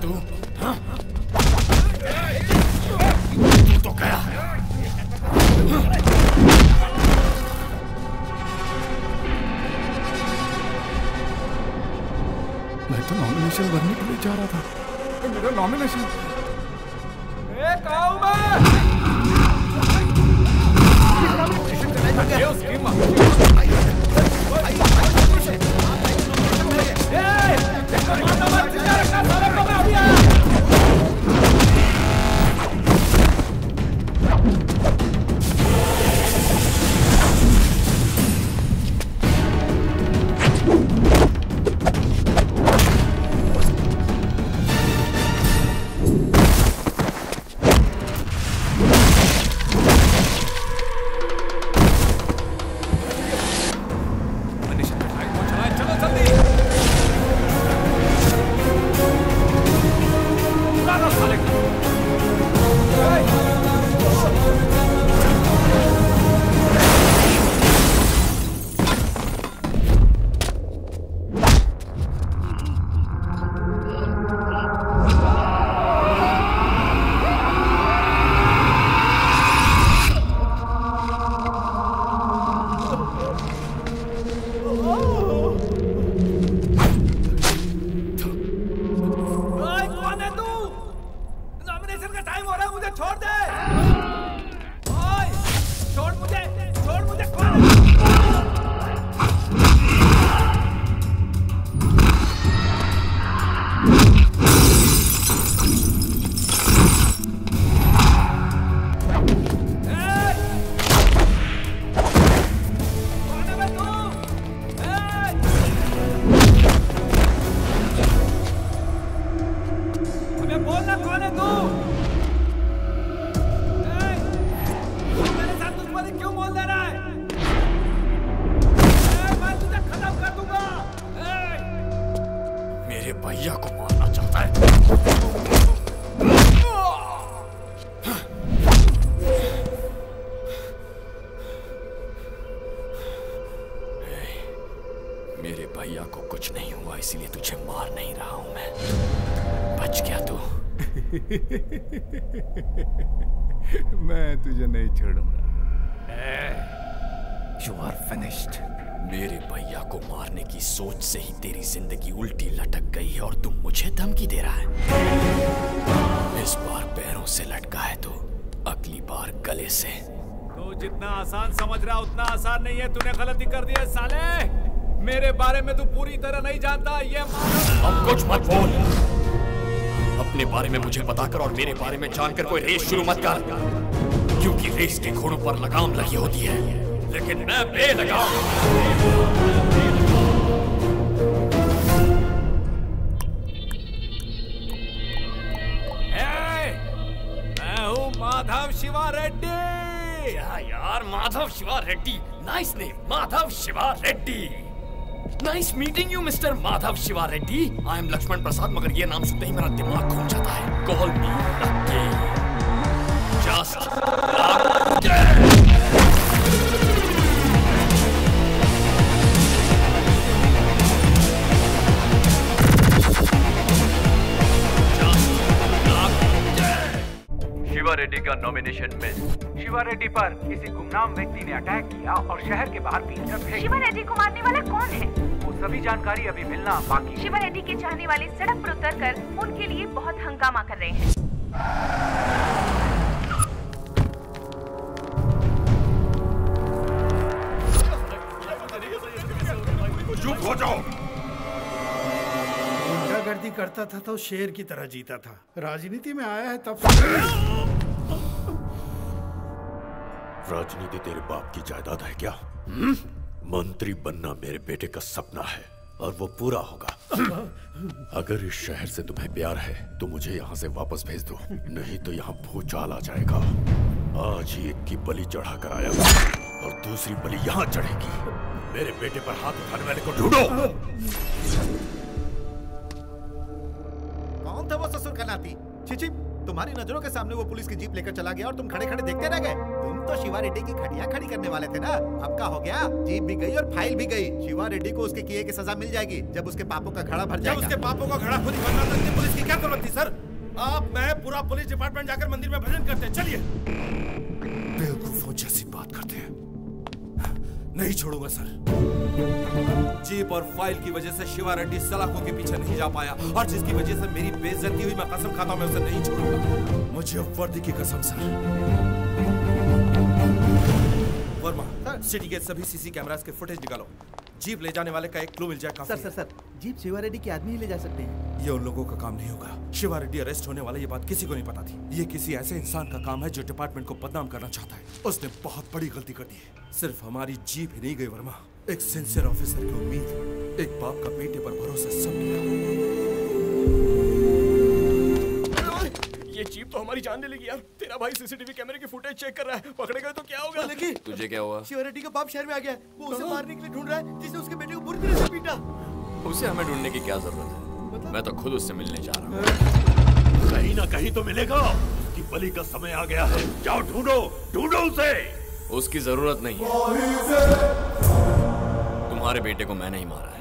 तू? हाँ? तू तो गया। मैं तो नॉमिनेशन भरने के लिए जा रहा था। मेरा नॉमिनेशन मैं तुझे नहीं छोड़ूंगा। You are finished। मेरे भैया को मारने की सोच से ही तेरी जिंदगी उल्टी लटक गई है और तुम मुझे धमकी दे रहा है। इस बार पैरों से लटका है तो अगली बार गले से। तो जितना आसान समझ रहा उतना आसान नहीं है। तूने गलती कर दी है साले। मेरे बारे में तू पूरी तरह नहीं जानता। ये अब कुछ मत बोल। अपने बारे में मुझे बताकर और मेरे बारे में जानकर कोई रेस शुरू मत कर, क्योंकि रेस के घोड़ों पर लगाम लगी होती है, लेकिन मैं बेलगाम। मैं हूँ माधव शिवा रेड्डी। क्या यार, Madhav Shiva Reddy? Nice name, Madhav Shiva Reddy. Nice meeting you mister Madhav Shiva Reddy. I am Lakshman Prasad, मगर ये नाम सुनते ही मेरा दिमाग घूम जाता है। कॉल मी लक्की। जस्ट लक्की। शिवा रेड्डी का नॉमिनेशन मिस। शिवा रेड्डी पर किसी गुमनाम व्यक्ति ने अटैक किया और शहर के बाहर पीछे फेंक। शिवा रेड्डी को मारने वाला कौन है? वो सभी जानकारी अभी मिलना बाकी। शिवा रेड्डी के चाहने वाले सड़क पर उतरकर उनके लिए बहुत हंगामा कर रहे हैं। चुप हो जाओ। गुंडागर्दी करता था तो शेर की तरह जीता था। राजनीति में आया है तब। राजनीति तेरे बाप की जायदाद है क्या? मंत्री बनना मेरे बेटे का सपना है और वो पूरा होगा। अगर इस शहर से तुम्हें प्यार है तो मुझे यहाँ से वापस भेज दो, नहीं तो यहाँ भूचाल आ जाएगा। आज ही एक की बलि चढ़ा कर आया और दूसरी बलि यहाँ चढ़ेगी। मेरे बेटे पर हाथ उठाने वाले को ढूंढो। कौन था वो ससुर का नाती। छिछि, तुम्हारी नजरों के सामने वो पुलिस की जीप लेकर चला गया और तुम खड़े खड़े देखते रह गए। तुम तो शिवा रेड्डी की खटिया खड़ी करने वाले थे ना। अब क्या हो गया? जीप भी गई और फाइल भी गई। शिवा रेड्डी को उसके किए की सजा मिल जाएगी जब उसके पापों का घड़ा भर जाएगा। जब उसके पापों का घड़ा खुद भरना था, इतनी पुलिस की क्या जरूरत थी सर? आप मैं पूरा पुलिस डिपार्टमेंट जाकर मंदिर में भजन करते हैं। चलिए। बेवकूफों जैसी बात करते हैं। नहीं छोड़ूंगा सर। जीप और फाइल की वजह से शिवा रेड्डी सलाखों के पीछे नहीं जा पाया और जिसकी वजह से मेरी बेइज्जती हुई, मैं कसम खाता हूं मैं उसे नहीं छोड़ूंगा। मुझे वर्दी की कसम सर। वर्मा, सिटी के सभी सीसी कैमरास के फुटेज निकालो। जीप ले जाने वाले का एक क्लू मिल जाए काफी। सर, जीप शिवा रेड्डी के आदमी ही ले जा सकते हैं। ये उन लोगों का काम नहीं होगा। शिवा रेड्डी अरेस्ट होने वाला, ये बात किसी को नहीं पता थी। ये किसी ऐसे इंसान का काम है जो डिपार्टमेंट को बदनाम करना चाहता है। उसने बहुत बड़ी गलती कर दी है। सिर्फ हमारी जीप ही नहीं गई वर्मा, एक सिंसियर ऑफिसर की उम्मीद, एक बाप का बेटे पर भरोसा सब गया। ये जीप तो हमारी जान ले लेगी यार। तेरा भाई सीसीटीवी कैमरे की फुटेज चेक कर रहा है, पकड़े गए तो क्या होगा? लेकिन तुझे क्या हुआ? शिवा रेड्डी का बाप शहर में आ गया। वो उसे मारने के लिए ढूंढ रहा है जिसने उसके बेटे को बुरी तरह से पीटा। उसे हमें ढूंढने की क्या जरूरत है? मैं तो खुद उससे मिलने जा रहा हूँ। कहीं ना कहीं तो मिलेगा। उसकी बलि का समय आ गया है। जाओ ढूंढो उसे। उसकी जरूरत नहीं है। तुम्हारे बेटे को मैंने ही मारा है।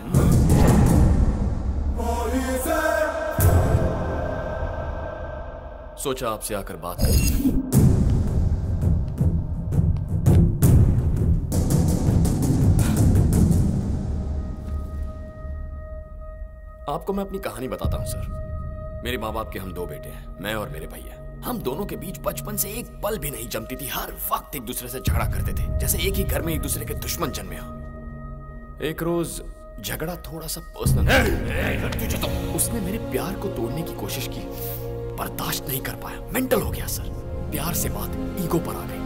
सोचा आपसे आकर बात करूं। आपको मैं अपनी कहानी बताता हूं सर। मेरे माँ बाप के हम दो बेटे हैं, मैं और मेरे भैया। हम दोनों के बीच बचपन से एक पल भी नहीं जमती थी। हर वक्त एक दूसरे से झगड़ा करते थे, जैसे एक ही घर में एक दूसरे के दुश्मन जन्मे हो। एक रोज झगड़ा थोड़ा सा पर्सनल। उसने मेरे प्यार को तोड़ने की कोशिश की, बर्दाश्त नहीं कर पाया, मेंटल हो गया सर। प्यार से बात ईगो पर आ गई।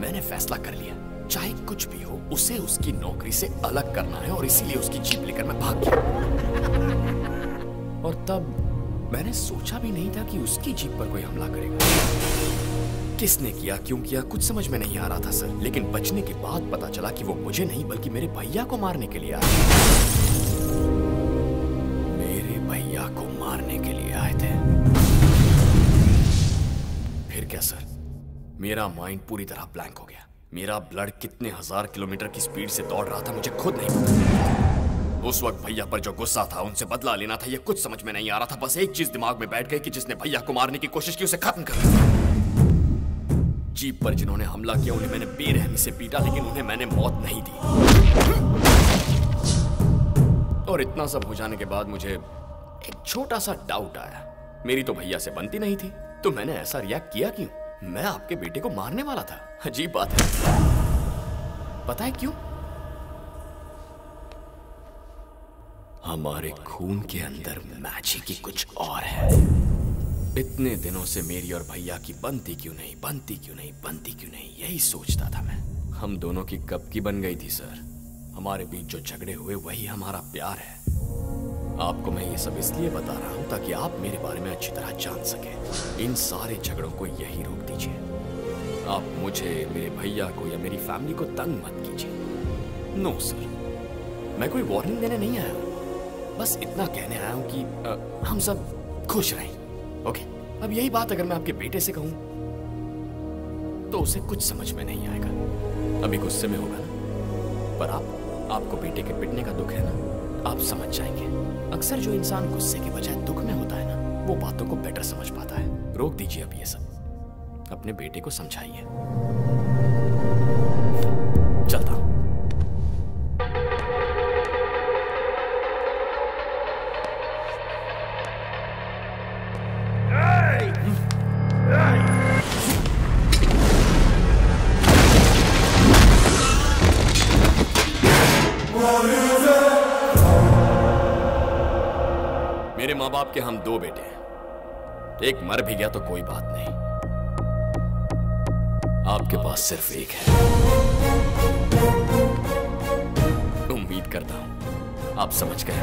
मैंने फैसला कर लिया, चाहे कुछ भी हो उसे उसकी नौकरी से अलग करना है और इसीलिए उसकी जीप लेकर मैं भाग गया। और तब मैंने सोचा भी नहीं था कि उसकी जीप पर कोई हमला करेगा। किसने किया, क्यों किया, कुछ समझ में नहीं आ रहा था सर। लेकिन बचने के बाद पता चला कि वो मुझे नहीं बल्कि मेरे भैया को मारने के लिए आए। मेरे भैया को मारने के लिए आए थे। फिर क्या सर, मेरा माइंड पूरी तरह ब्लैंक हो गया। मेरा ब्लड कितने 1000 किलोमीटर की स्पीड से दौड़ रहा था मुझे खुद नहीं पता। उस वक्त भैया पर जो गुस्सा था, उनसे बदला लेना था, ये कुछ समझ में नहीं आ रहा था। बस एक चीज दिमाग में बैठ गई कि जिसने भैया को मारने की कोशिश की उसे खत्म कर दिया। जीप पर जिन्होंने हमला किया उन्हें मैंने बेरहमी से पीटा, लेकिन उन्हें मैंने मौत नहीं दी। और इतना सब हो जाने के बाद मुझे एक छोटा सा डाउट आया। मेरी तो भैया से बनती नहीं थी, तो मैंने ऐसा रिएक्ट किया क्यों? मैं आपके बेटे को मारने वाला था। अजीब बात है। पता है क्यों? हमारे खून के अंदर मैजिक ही कुछ और है। इतने दिनों से मेरी और भैया की बनती क्यों नहीं, यही सोचता था मैं। हम दोनों की कब की बन गई थी सर। हमारे बीच जो झगड़े हुए वही हमारा प्यार है। आपको मैं ये सब इसलिए बता रहा हूं ताकि आप मेरे बारे में अच्छी तरह जान सकें। इन सारे झगड़ों को यही रोक दीजिए। आप मुझे, मेरे भैया को या मेरी फैमिली को तंग मत कीजिए। नो सर, मैं कोई वार्निंग देने नहीं आया हूं। बस इतना कहने आया हूं कि हम सब खुश रहें। ओके, अब यही बात अगर मैं आपके बेटे से कहूं तो उसे कुछ समझ में नहीं आएगा। अभी गुस्से में होगा ना, पर आपको बेटे के पिटने का दुख है ना, आप समझ जाएंगे। अक्सर जो इंसान गुस्से के बजाय दुख में होता है ना, वो बातों को बेटर समझ पाता है। रोक दीजिए अब ये सब, अपने बेटे को समझाइए। चलता हूं। मेरे माँ बाप के हम दो बेटे हैं। एक मर भी गया तो कोई बात नहीं, आपके पास सिर्फ एक है। उम्मीद करता हूं आप समझ गए।